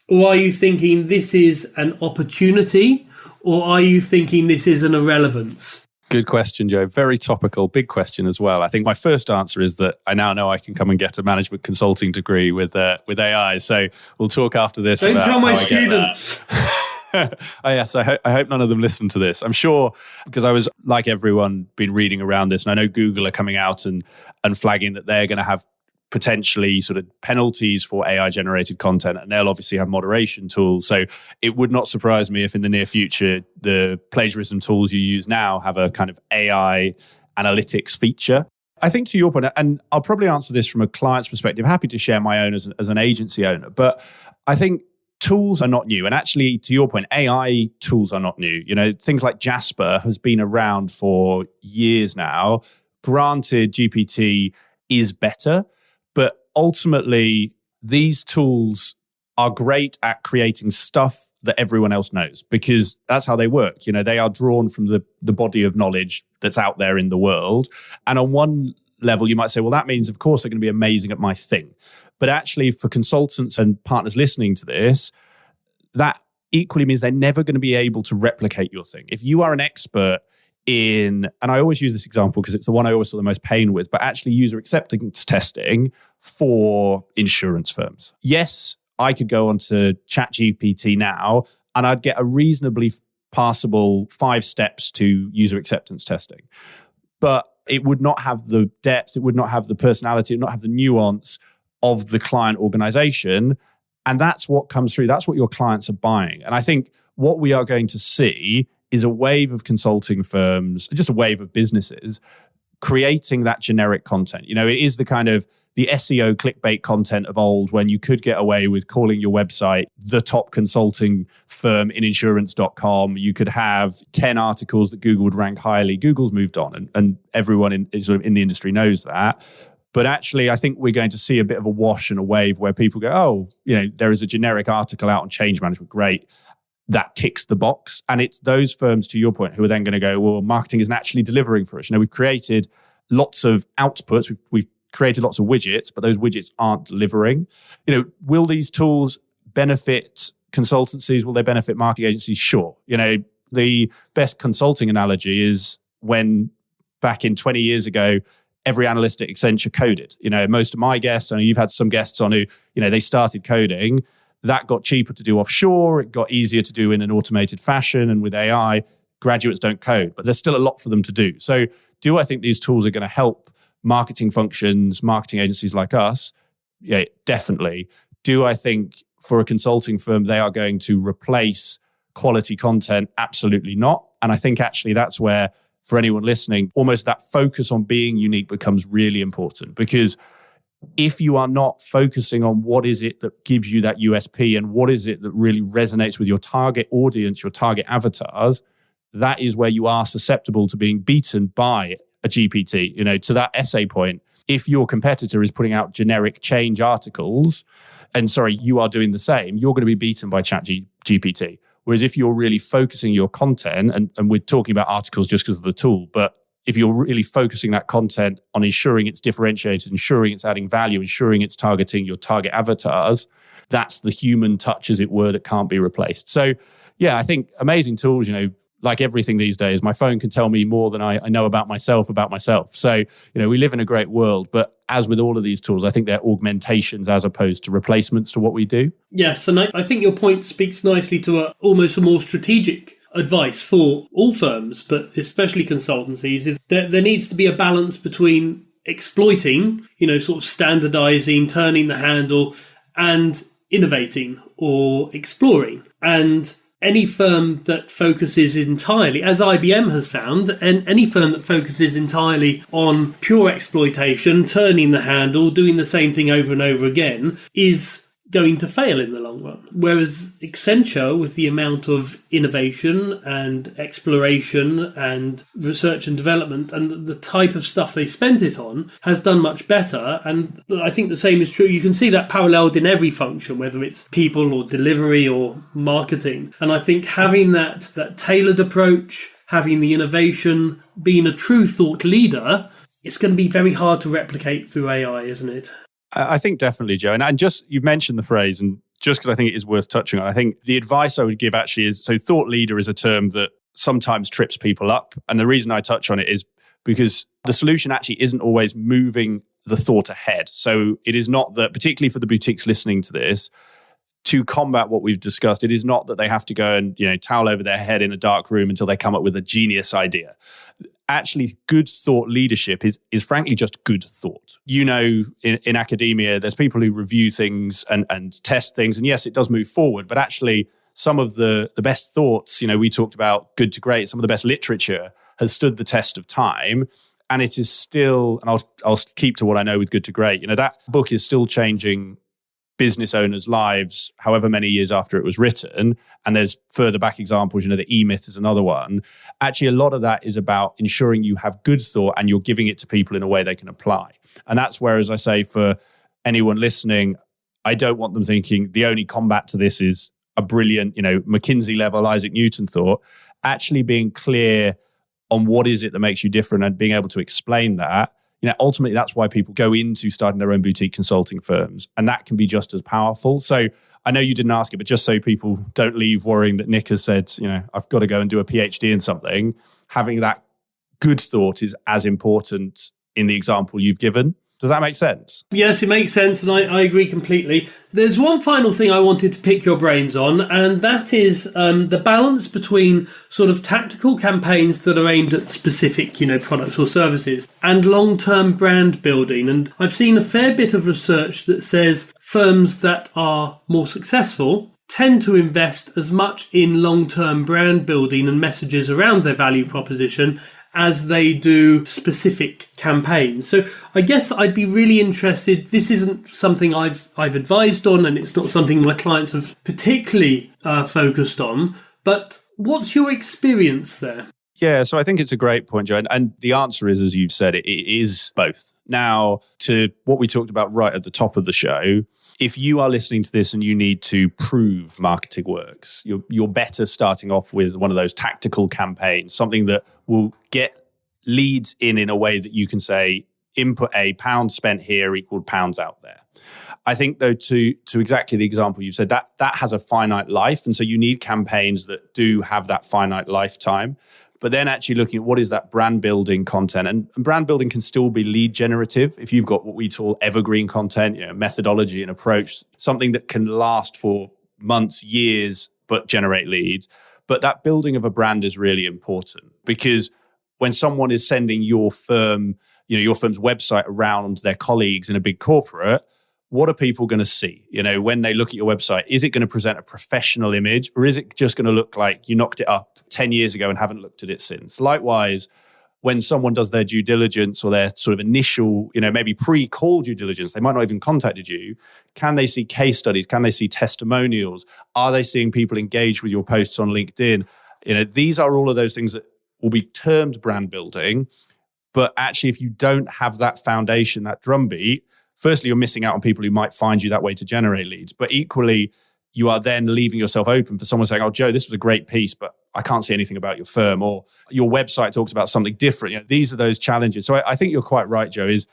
Or are you thinking this is an opportunity, or are you thinking this is an irrelevance? Good question, Joe. Very topical, big question as well. I think my first answer is that I now know I can come and get a management consulting degree with AI. So we'll talk after this. Don't tell my students. Yes, I hope none of them listen to this. I'm sure, because I was, like everyone, been reading around this, and I know Google are coming out and flagging that they're going to have potentially sort of penalties for AI-generated content, and they'll obviously have moderation tools. So it would not surprise me if in the near future, the plagiarism tools you use now have a kind of AI analytics feature. I think to your point, and I'll probably answer this from a client's perspective, happy to share my own as an agency owner, but I think tools are not new. And actually, to your point, AI tools are not new. Things like Jasper has been around for years now. Granted, GPT is better, but ultimately, these tools are great at creating stuff that everyone else knows because that's how they work. They are drawn from the body of knowledge that's out there in the world. And on one level, you might say, well, that means, of course, they're going to be amazing at my thing. But actually, for consultants and partners listening to this, that equally means they're never going to be able to replicate your thing. If you are an expert in, and I always use this example because it's the one I always saw the most pain with, but actually user acceptance testing for insurance firms. Yes, I could go onto ChatGPT now and I'd get a reasonably passable 5 steps to user acceptance testing. But it would not have the depth, it would not have the personality, it would not have the nuance of the client organization. And that's what comes through. That's what your clients are buying. And I think what we are going to see is a wave of consulting firms, just a wave of businesses creating that generic content. It is the kind of the SEO clickbait content of old, when you could get away with calling your website the top consulting firm in insurance.com. You could have 10 articles that Google would rank highly. Google's moved on, and everyone in the industry knows that. But actually, I think we're going to see a bit of a wash and a wave where people go, there is a generic article out on change management. Great. That ticks the box. And it's those firms, to your point, who are then going to go, well, marketing isn't actually delivering for us. We've created lots of outputs. We've created lots of widgets, but those widgets aren't delivering. Will these tools benefit consultancies? Will they benefit marketing agencies? Sure. The best consulting analogy is when back in 20 years ago, every analyst at Accenture coded. Most of my guests, I know you've had some guests on who, they started coding. That got cheaper to do offshore. It got easier to do in an automated fashion. And with AI, graduates don't code, but there's still a lot for them to do. So do I think these tools are going to help marketing functions, marketing agencies like us? Yeah, definitely. Do I think for a consulting firm, they are going to replace quality content? Absolutely not. And I think actually that's where, for anyone listening, almost that focus on being unique becomes really important, because if you are not focusing on what is it that gives you that USP and what is it that really resonates with your target audience, your target avatars, that is where you are susceptible to being beaten by a GPT. To that essay point, if your competitor is putting out generic change articles, and you are doing the same, you're going to be beaten by GPT. Whereas if you're really focusing your content, and we're talking about articles just because of the tool, but if you're really focusing that content on ensuring it's differentiated, ensuring it's adding value, ensuring it's targeting your target avatars, that's the human touch, as it were, that can't be replaced. So, yeah, I think amazing tools, like everything these days, my phone can tell me more than I know about myself. So, we live in a great world, but as with all of these tools, I think they're augmentations as opposed to replacements to what we do. Yes, and I think your point speaks nicely to almost a more strategic advice for all firms, but especially consultancies, is that there needs to be a balance between exploiting, sort of standardizing, turning the handle, and innovating or exploring. And any firm that focuses entirely, as IBM has found, and any firm that focuses entirely on pure exploitation, turning the handle, doing the same thing over and over again, is going to fail in the long run. Whereas Accenture, with the amount of innovation and exploration and research and development and the type of stuff they spent it on, has done much better. And I think the same is true. You can see that paralleled in every function, whether it's people or delivery or marketing. And I think having that tailored approach, having the innovation, being a true thought leader, it's going to be very hard to replicate through AI, isn't it? I think definitely, Joe. And just, you mentioned the phrase, and just because I think it is worth touching on, I think the advice I would give actually is, so thought leader is a term that sometimes trips people up. And the reason I touch on it is because the solution actually isn't always moving the thought ahead. So it is not that, particularly for the boutiques listening to this, to combat what we've discussed, it is not that they have to go and towel over their head in a dark room until they come up with a genius idea. Actually, good thought leadership is frankly just good thought. In academia, there's people who review things and test things. And yes, it does move forward. But actually, some of the best thoughts, we talked about good to great, some of the best literature has stood the test of time. And it is still, and I'll keep to what I know with good to great, that book is still changing business owners' lives however many years after it was written. And there's further back examples, the E-Myth is another one. Actually, a lot of that is about ensuring you have good thought and you're giving it to people in a way they can apply. And that's where, as I say, for anyone listening, I don't want them thinking the only combat to this is a brilliant, McKinsey level Isaac Newton thought. Actually being clear on what is it that makes you different and being able to explain that. Ultimately, that's why people go into starting their own boutique consulting firms. And that can be just as powerful. So I know you didn't ask it, but just so people don't leave worrying that Nick has said, I've got to go and do a PhD in something, having that good thought is as important in the example you've given. Does that make sense? Yes, it makes sense, and I agree completely. There's one final thing I wanted to pick your brains on, and that is the balance between sort of tactical campaigns that are aimed at specific, products or services and long-term brand building. And I've seen a fair bit of research that says firms that are more successful tend to invest as much in long-term brand building and messages around their value proposition as they do specific campaigns. So I guess I'd be really interested. This isn't something I've advised on, and it's not something my clients have particularly focused on, but what's your experience there? Yeah, so I think it's a great point, Joe. And the answer is, as you've said, it is both. Now, to what we talked about right at the top of the show, if you are listening to this and you need to prove marketing works, you're better starting off with one of those tactical campaigns, something that will get leads in a way that you can say, input A, pounds spent here equaled pounds out there. I think, though, to exactly the example you said, that has a finite life. And so you need campaigns that do have that finite lifetime. But then actually looking at what is that brand building content, and brand building can still be lead generative if you've got what we call evergreen content, methodology and approach, something that can last for months, years, but generate leads. But that building of a brand is really important, because when someone is sending your firm, your firm's website around their colleagues in a big corporate, what are people going to see? When they look at your website, is it going to present a professional image, or is it just going to look like you knocked it up 10 years ago and haven't looked at it since? Likewise, when someone does their due diligence or their sort of initial, maybe pre-call due diligence, they might not even contacted you. Can they see case studies? Can they see testimonials? Are they seeing people engage with your posts on LinkedIn? These are all of those things that will be termed brand building. But actually, if you don't have that foundation, that drumbeat, firstly, you're missing out on people who might find you that way to generate leads. But equally, you are then leaving yourself open for someone saying, oh, Joe, this was a great piece, but I can't see anything about your firm, or your website talks about something different. These are those challenges. So I think you're quite right, Joe, is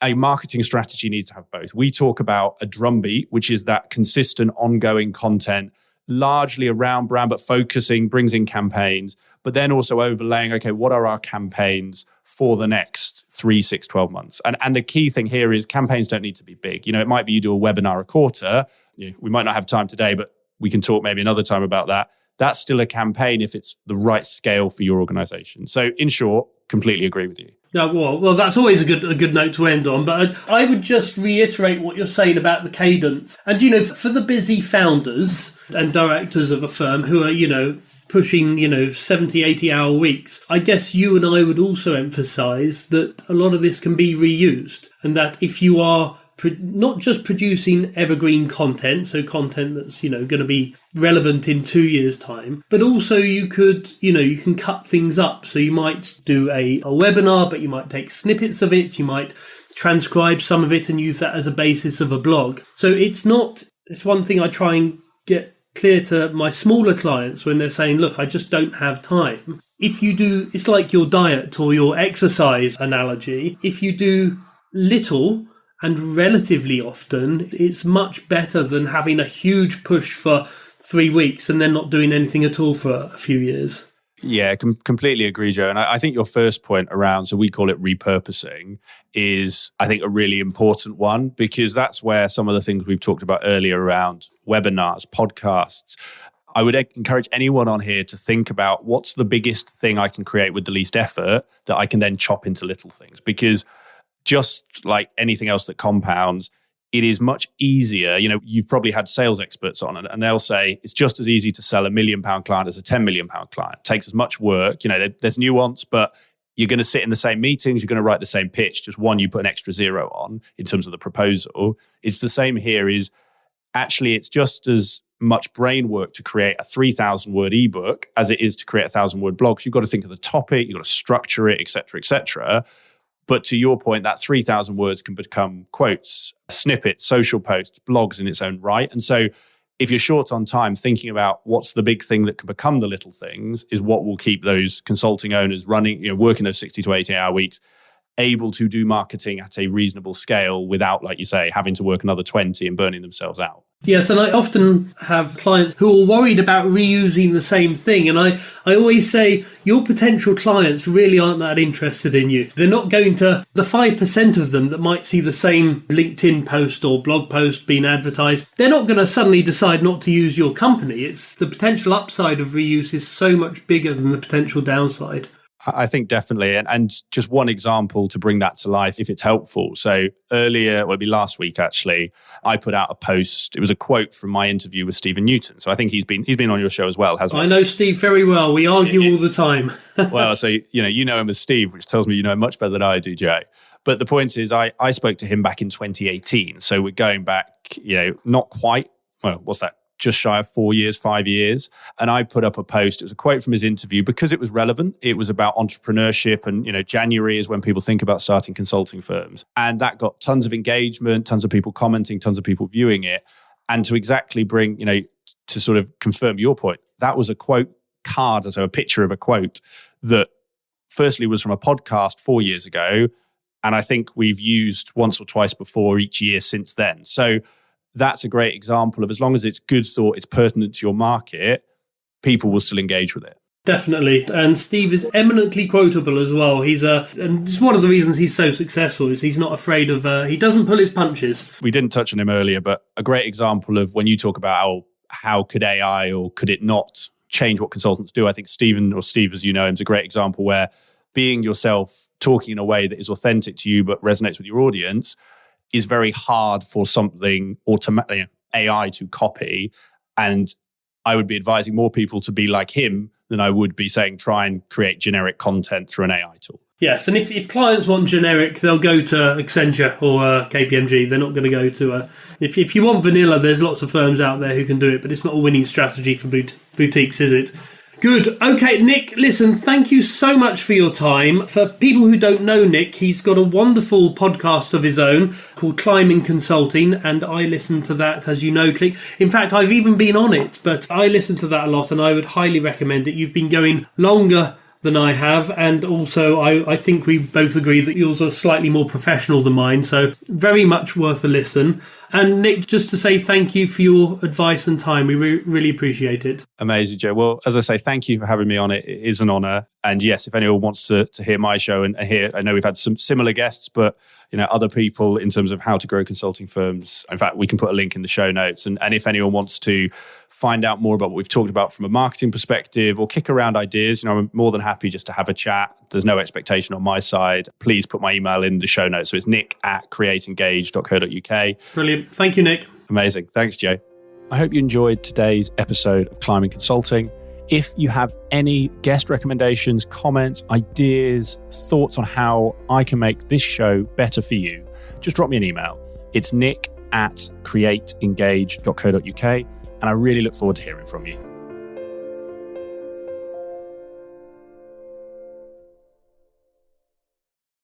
a marketing strategy needs to have both. We talk about a drumbeat, which is that consistent, ongoing content, largely around brand, but brings in campaigns, but then also overlaying, okay, what are our campaigns for the next 3, 6, 12 months? And the key thing here is campaigns don't need to be big. It might be you do a webinar a quarter. We might not have time today, but we can talk maybe another time about that. That's still a campaign if it's the right scale for your organization. So in short, completely agree with you. Yeah, well, that's always a good note to end on. But I would just reiterate what you're saying about the cadence. And, for the busy founders and directors of a firm who are, pushing, 70, 80-hour weeks, I guess you and I would also emphasize that a lot of this can be reused, and that if you are not just producing evergreen content, so content that's, going to be relevant in 2 years' time, but also you could, you can cut things up. So you might do a webinar, but you might take snippets of it, you might transcribe some of it and use that as a basis of a blog. So it's one thing I try and get clear to my smaller clients when they're saying, look, I just don't have time. If you do, it's like your diet or your exercise analogy. If you do little and relatively often, it's much better than having a huge push for 3 weeks and then not doing anything at all for a few years. Yeah, completely agree, Joe. And I think your first point around, so we call it repurposing, is I think a really important one, because that's where some of the things we've talked about earlier around webinars, podcasts, I would encourage anyone on here to think about what's the biggest thing I can create with the least effort that I can then chop into little things. Because just like anything else that compounds, it is much easier. You've probably had sales experts on, and they'll say it's just as easy to sell a £1 million client as a £10 million client. It takes as much work. There's nuance, but you're going to sit in the same meetings. You're going to write the same pitch. Just one, you put an extra zero on in terms of the proposal. It's the same here. Is actually it's just as much brain work to create a 3,000 word ebook as it is to create a 1,000 word blog. So you've got to think of the topic, you've got to structure it, et cetera, et cetera. But to your point, that 3,000 words can become quotes, snippets, social posts, blogs in its own right. And so if you're short on time, thinking about what's the big thing that can become the little things is what will keep those consulting owners running, working those 60 to 80 hour weeks. able to do marketing at a reasonable scale without, like you say, having to work another 20 and burning themselves out. Yes, and I often have clients who are worried about reusing the same thing. And I always say, your potential clients really aren't that interested in you. They're not going to, the 5% of them that might see the same LinkedIn post or blog post being advertised, they're not going to suddenly decide not to use your company. It's the potential upside of reuse is so much bigger than the potential downside. I think definitely. And just one example to bring that to life, if it's helpful. So earlier, it'd be last week actually, I put out a post. It was a quote from my interview with Stephen Newton. So I think he's been on your show as well, hasn't he? I know Steve very well. We argue all the time. Well, so you know him as Steve, which tells me you know him much better than I do, Joe. But the point is, I spoke to him back in 2018. So we're going back, not quite, well, what's that? Just shy of 4 years, 5 years. And I put up a post. It was a quote from his interview because it was relevant. It was about entrepreneurship. And, January is when people think about starting consulting firms. And that got tons of engagement, tons of people commenting, tons of people viewing it. And to exactly bring, to sort of confirm your point, that was a quote card, so a picture of a quote that firstly was from a podcast 4 years ago. And I think we've used once or twice before each year since then. So that's a great example of, as long as it's good thought, it's pertinent to your market, people will still engage with it. Definitely. And Steve is eminently quotable as well. And it's one of the reasons he's so successful is he's not afraid of, he doesn't pull his punches. We didn't touch on him earlier, but a great example of when you talk about how could AI or could it not change what consultants do. I think Steve, as you know him, is a great example where being yourself, talking in a way that is authentic to you but resonates with your audience, is very hard for something AI to copy. And I would be advising more people to be like him than I would be saying try and create generic content through an AI tool. Yes, and if clients want generic, they'll go to Accenture or KPMG. They're not going to go to... If you want vanilla, there's lots of firms out there who can do it, but it's not a winning strategy for boutiques, is it? Good. Okay, Nick, listen, thank you so much for your time. For people who don't know Nick, he's got a wonderful podcast of his own called Climbing Consulting, and I listen to that, as you know, Click. In fact, I've even been on it, but I listen to that a lot, and I would highly recommend it. You've been going longer than I have, and also I think we both agree that yours are slightly more professional than mine, so very much worth a listen. And Nick, just to say thank you for your advice and time. We really appreciate it. Amazing, Joe. Well, as I say, thank you for having me on. It is an honour. And yes, if anyone wants to hear my show and hear, I know we've had some similar guests, but other people in terms of how to grow consulting firms. In fact, we can put a link in the show notes. And if anyone wants to find out more about what we've talked about from a marketing perspective or kick around ideas, I'm more than happy just to have a chat. There's no expectation on my side. Please put my email in the show notes. So it's nick@createengage.co.uk. Brilliant. Thank you, Nick. Amazing. Thanks, Joe. I hope you enjoyed today's episode of Climbing Consulting. If you have any guest recommendations, comments, ideas, thoughts on how I can make this show better for you, just drop me an email. It's nick@createengage.co.uk, and I really look forward to hearing from you.